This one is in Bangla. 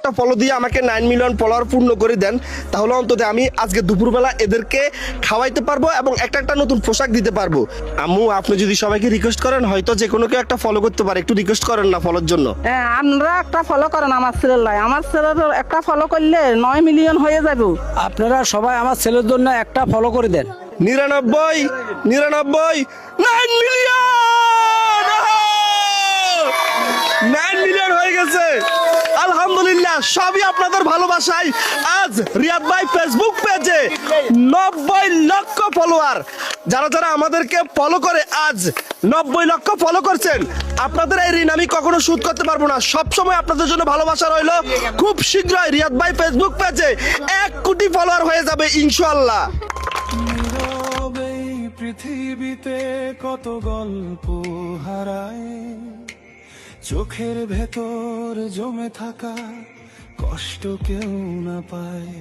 একটা ফলো দিয়ে আমাকে 9 মিলিয়ন ফলোয়ার পূর্ণ করে দেন, তাহলে অন্তত আমি আজকে দুপুরবেলা এদেরকে খাওয়াইতে পারবো এবং একটা নতুন পোশাক দিতে পারবো। আম্মু, আপনি যদি সবাইকে রিকোয়েস্ট করেন হয়তো যে কোনো কেউ একটা ফলো করতে পারে, একটু রিকোয়েস্ট করেন না ফলোর জন্য। হ্যাঁ, আপনারা একটা ফলো করেন আমার ছেলের লাই, আমার ছেলের একটা ফলো করলে 9 মিলিয়ন হয়ে যাবে। আপনারা সবাই আমার ছেলের জন্য একটা ফলো করে দেন। 99 9 মিলিয়ন 9 মিলিয়ন হয়ে গেছে, আলহামদুলিল্লাহ। সবই আপনাদের ভালোবাসায় আজ রিয়াদ ভাই ফেসবুক পেজে 90 লক্ষ ফলোয়ার। যারা যারা আমাদেরকে ফলো করে আজ 90 লক্ষ ফলো করছেন, আপনাদের এই ঋণ আমি কখনো শোধ করতে পারবো না। সবসময় আপনাদের জন্য ভালোবাসা রইলো। খুব শীঘ্রই রিয়াদ ভাই ফেসবুক পেজে 1 কোটি ফলোয়ার হয়ে যাবে ইনশাআল্লাহ। পৃথিবীতে কত গল্প হারায়, চোখের ভেতর জমে থাকা কষ্ট কেউ না পায়।